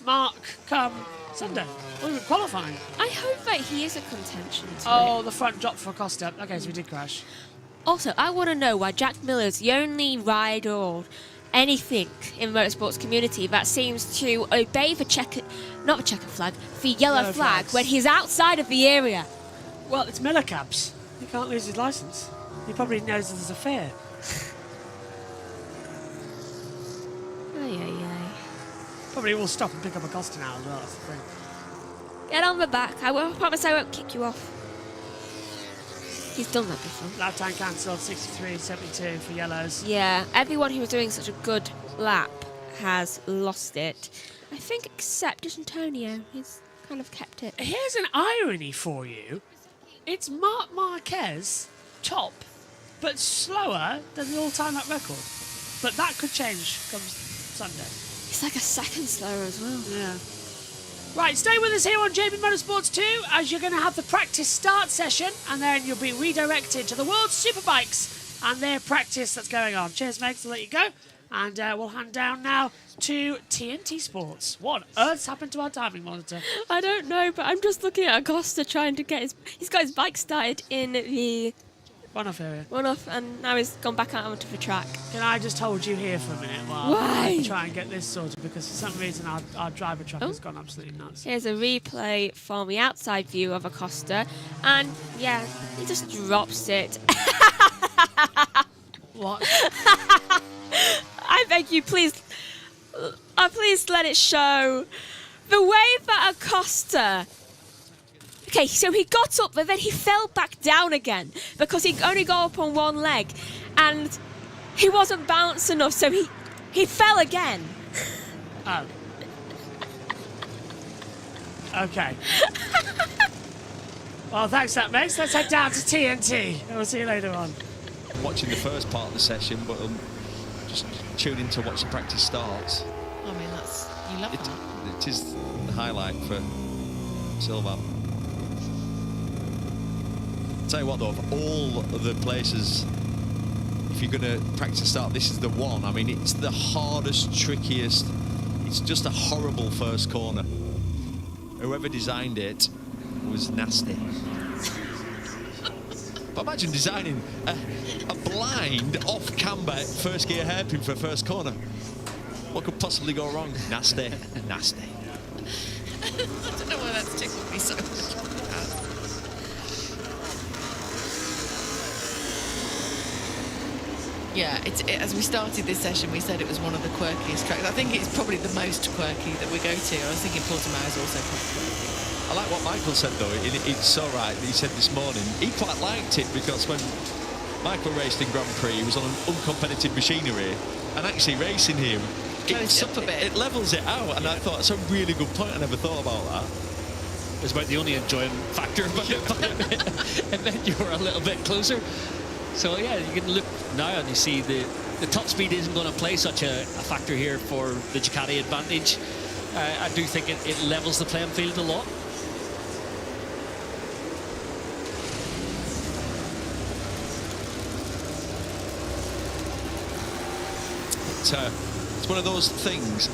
Mark come Sunday, or even qualifying. I hope that he is a contention to Oh, the front drop for Costa. Okay, so we did crash. Also, I want to know why Jack Miller's the only rider or anything in the motorsports community that seems to obey the not the checkered flag, the yellow flag flags. when he's outside of the area. Well, it's Miller cabs. He can't lose his license. He probably knows that there's a fare. Ay. Probably will stop and pick up a Costa now as well. That's the thing. Get on the back. I promise I won't kick you off. He's done that before. Lap time cancelled, 63.72 for yellows. Yeah, everyone who was doing such a good lap has lost it. I think except Antonio. He's kind of kept it. Here's an irony for you. It's Marc Marquez, top, but slower than the all-time lap record. But that could change come Sunday. He's like a second slower as well. Yeah. Right, stay with us here on JB Motorsports 2 as you're going to have the practice start session and then you'll be redirected to the World Superbikes and their practice that's going on. Cheers, Megs, I'll let you go. And we'll hand down now to TNT Sports. What on earth's happened to our timing monitor? I don't know, but I'm just looking at Acosta trying to get his... He's got his bike started in the Runoff area. runoff and now he's gone back out onto the track. Can I just hold you here for a minute while Why? I try and get this sorted? Because for some reason our driver truck has gone absolutely nuts. Here's a replay from the outside view of Acosta. And, yeah, he just drops it. What? I beg you, please let it show. The way that Acosta... Okay, so he got up, but then he fell back down again because he only got up on one leg. And he wasn't balanced enough, so he fell again. Oh. Okay. Well, thanks for that, Megs. Let's head down to TNT. We'll see you later on. Watching the first part of the session, but just tune in to watch the practice starts. I mean, you love that. It is the highlight for Silva. Tell you what though, of all the places, if you're going to practice start, this is the one. I mean, it's the hardest, trickiest. It's just a horrible first corner. Whoever designed it was nasty. But imagine designing a blind off-camber first gear hairpin for first corner. What could possibly go wrong? Nasty, nasty. I don't know why that's tickled me so much. Yeah, as we started this session, we said it was one of the quirkiest tracks. I think it's probably the most quirky that we go to. I was thinking Portimao is also quite quirky. I like what Michael said though. It's so right. He said this morning he quite liked it because when Michael raced in Grand Prix, he was on an uncompetitive machinery, and actually racing him, It's up a bit. It levels it out, and I thought that's a really good point. I never thought about that. It's about the only enjoying factor about it, and then you're a little bit closer. So yeah, you can look now and you see the top speed isn't going to play such a factor here for the Ducati advantage. I do think it levels the playing field a lot. It's one of those things.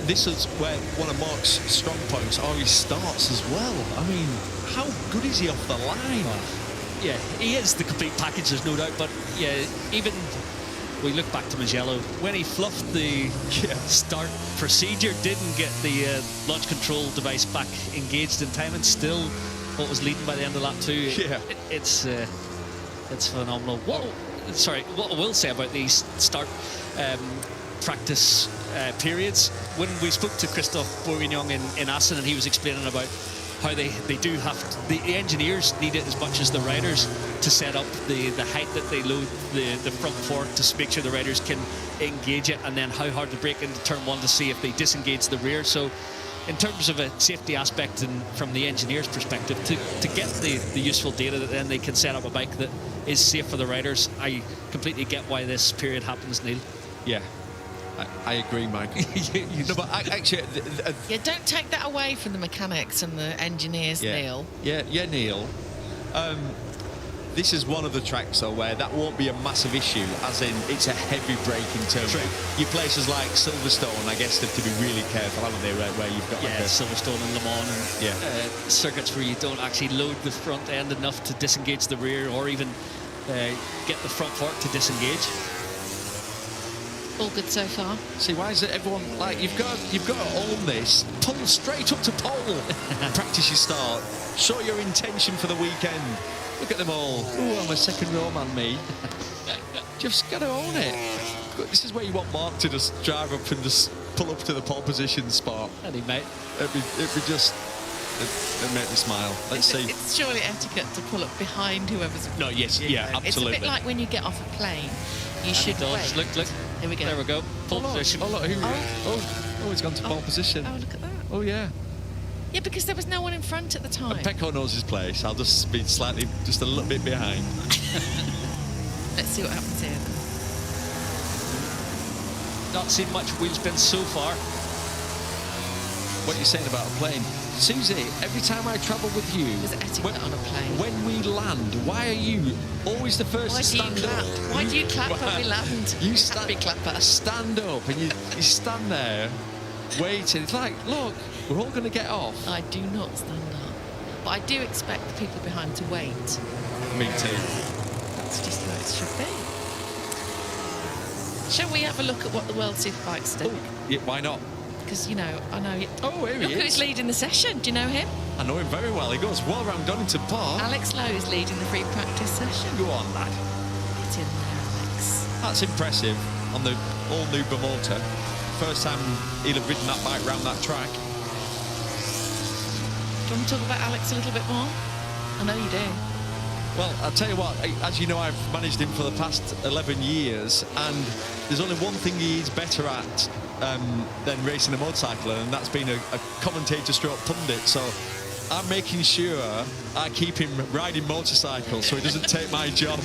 This is where one of Mark's strong points are his starts as well. I mean, how good is he off the line? Yeah, he is the complete package, there's no doubt. But yeah, even we look back to Mugello, when he fluffed the start procedure, didn't get the launch control device back engaged in time, and still what was leading by the end of lap 2. Yeah. It's It's phenomenal. What I will say about these start practice periods, when we spoke to Christophe Bourguignon in Assen, and he was explaining about how they do have to, the engineers need it as much as the riders to set up the height that they load the front fork to make sure the riders can engage it, and then how hard to brake into turn one to see if they disengage the rear. So in terms of a safety aspect and from the engineer's perspective, to get the useful data that then they can set up a bike that is safe for the riders, I completely get why this period happens, Neil. Yeah, I agree, Michael. No, but actually... Yeah, don't take that away from the mechanics and the engineers, Neil. Yeah, Neil. This is one of the tracks, though, where that won't be a massive issue, as in it's a heavy braking turn. Your places like Silverstone, I guess, have to be really careful, haven't they, where you've got like Silverstone and Le Mans, and circuits where you don't actually load the front end enough to disengage the rear, or even get the front fork to disengage. All good so far. See, why is it everyone like you've got to own this? Pull straight up to pole. Practice your start. Show your intention for the weekend. Look at them all. Ooh, I'm a second row man, me. Just got to own it. This is where you want Mark to just drive up and just pull up to the pole position spot. And he might. It'd make me smile. Let's see. It's surely etiquette to pull up behind whoever's. No, yes, yeah, absolutely. It's a bit like when you get off a plane. You should wait. Look. Here we go. There we go. Pole position. Oh, look, he's gone to pole position. Oh, look at that. Oh, yeah. Yeah, because there was no one in front at the time. Pecco knows his place. I'll just be just a little bit behind. Let's see what happens here. Not seen much wheel spin so far. What you're saying about a plane. Susie, every time I travel with you, there's etiquette on a plane. When we land, why are you always the first to stand up? Why do you clap when we land? You happy clapper. Stand up and you stand there waiting. It's like, look, we're all going to get off. I do not stand up. But I do expect the people behind to wait. Me too. That's just how it should be. Shall we have a look at what the World Superbikes do? Oh, yeah, why not? Because, you know, I know... Oh, here he is. Look who's leading the session. Do you know him? I know him very well. He goes well around Donington Park. Alex Lowe is leading the free practice session. Go on, lad. Get in there, Alex. That's impressive on the all-new Bermotor. First time he'll have ridden that bike round that track. Do you want to talk about Alex a little bit more? I know you do. Well, I'll tell you what, as you know, I've managed him for the past 11 years, and there's only one thing he's better at than racing a motorcycle, and that's being a commentator stroke pundit. So I'm making sure I keep him riding motorcycles so he doesn't take my job.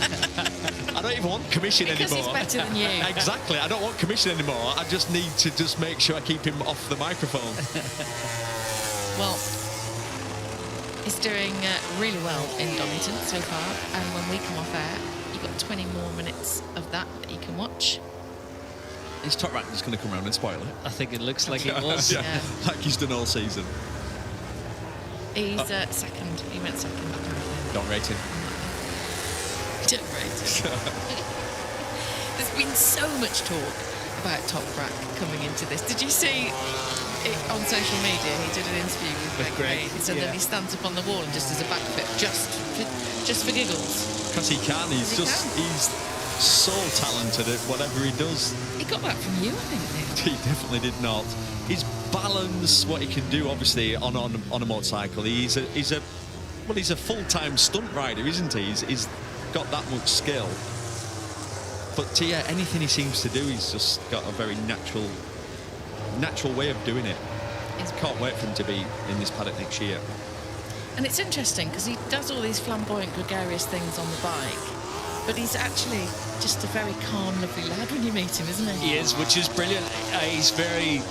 I don't even want commission anymore. Because he's better than you. Exactly, I don't want commission anymore. I just need to just make sure I keep him off the microphone. Well, he's doing really well in Donington so far, and when we come off air, you've got 20 more minutes of that you can watch. His top rank is going to come around and spoil it. I think it looks like it was. Yeah, like he's done all season. He's second. He went second. Don't rate him. Don't rate him. There's been so much talk about Top Rack coming into this. Did you see it on social media? He did an interview with Greg. So then he stands up on the wall and just does a backflip, just for giggles. Because he can. He's so talented at whatever he does. He got that from you, I think. He definitely did not. His balance, what he can do, obviously, on a motorcycle. He's a full-time stunt rider, isn't he? He's got that much skill. But yeah, anything he seems to do, he's just got a very natural way of doing it. Can't wait for him to be in this paddock next year. And it's interesting because he does all these flamboyant, gregarious things on the bike, but he's actually just a very calm, lovely lad when you meet him, isn't he? He is, which is brilliant. He's very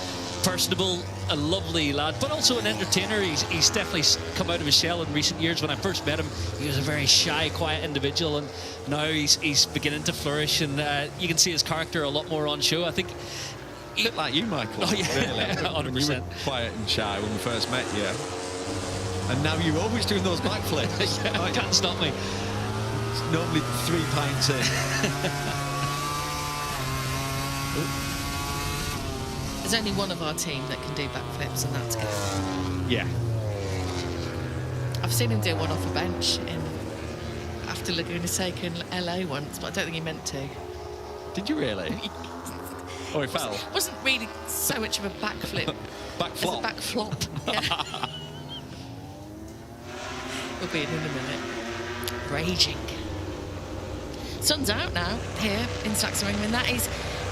personable, a lovely lad, but also an entertainer. He's definitely come out of his shell in recent years. When I first met him, he was a very shy, quiet individual, and now he's beginning to flourish, and you can see his character a lot more on show. I think a bit like you, Michael. Oh, yeah, really. 100%. You were quiet and shy when we first met you, and now you're always doing those backflips. Yeah, like, can't stop me. It's normally 3 pints in. There's only one of our team that can do backflips, and that's good. Yeah. I've seen him do one off a bench after after Laguna Seca in LA once, but I don't think he meant to. Did you really? Or he fell? Wasn't really so much of a backflip. Back As flop. a back flop. Yeah. We'll be in a minute. Raging. Sun's out now here in Saxon Ring, and that is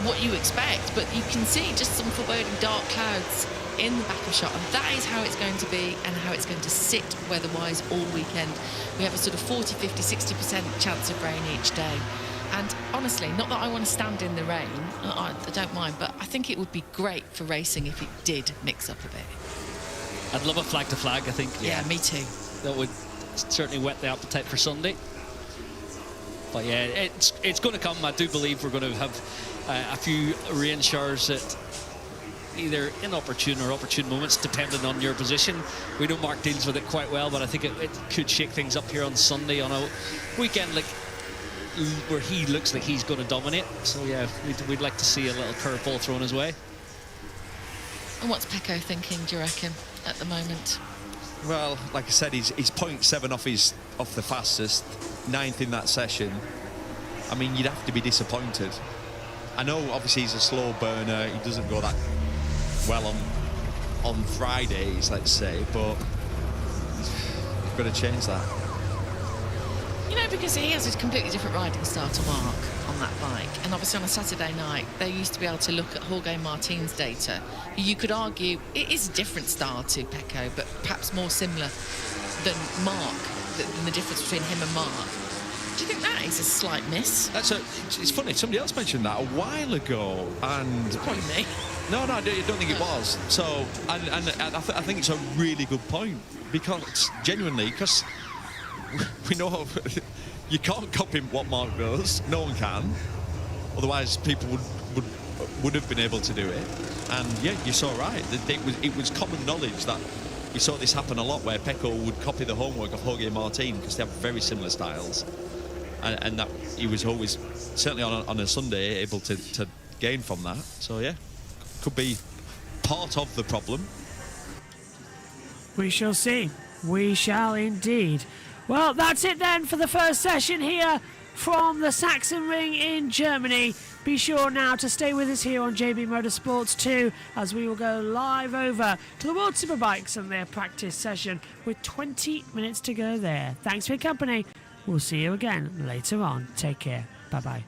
what you expect, but you can see just some foreboding dark clouds in the back of shot, and that is how it's going to be and how it's going to sit weather-wise all weekend. We have a sort of 40, 50, 60% chance of rain each day. And honestly, not that I want to stand in the rain, I don't mind, but I think it would be great for racing if it did mix up a bit. I'd love a flag to flag, I think. Yeah, me too. That would certainly whet the appetite for Sunday. But yeah, it's going to come. I do believe we're going to have a few rain showers at either inopportune or opportune moments, depending on your position. We know Mark deals with it quite well, but I think it could shake things up here on Sunday on a weekend like where he looks like he's going to dominate. So yeah, we'd like to see a little curveball thrown his way. And what's Pecco thinking, do you reckon, at the moment? Well, like I said, he's 0.7 off the fastest, 9th in that session. I mean, you'd have to be disappointed. I know, obviously, he's a slow burner. He doesn't go that well on Fridays, let's say, but you've got to change that. You know, because he has a completely different riding style to Mark on that bike. And obviously on a Saturday night, they used to be able to look at Jorge Martin's data. You could argue it is a different style to Pecco, but perhaps more similar than Mark, than the difference between him and Mark. Do you think that is a slight miss? It's funny, somebody else mentioned that a while ago, and... Probably me. No, I don't think it was. So, and I think it's a really good point, because, genuinely, because we know you can't copy what Mark does. No one can. Otherwise, people would have been able to do it. And yeah, you're so right. It was common knowledge that we saw this happen a lot, where Pecco would copy the homework of Jorge Martin because they have very similar styles, and that he was always, certainly on a Sunday, able to gain from that. So yeah, could be part of the problem. We shall see. We shall indeed. Well, that's it then for the first session here from the Saxon Ring in Germany. Be sure now to stay with us here on JB Motorsports 2 as we will go live over to the World Superbikes and their practice session with 20 minutes to go there. Thanks for your company. We'll see you again later on. Take care. Bye-bye.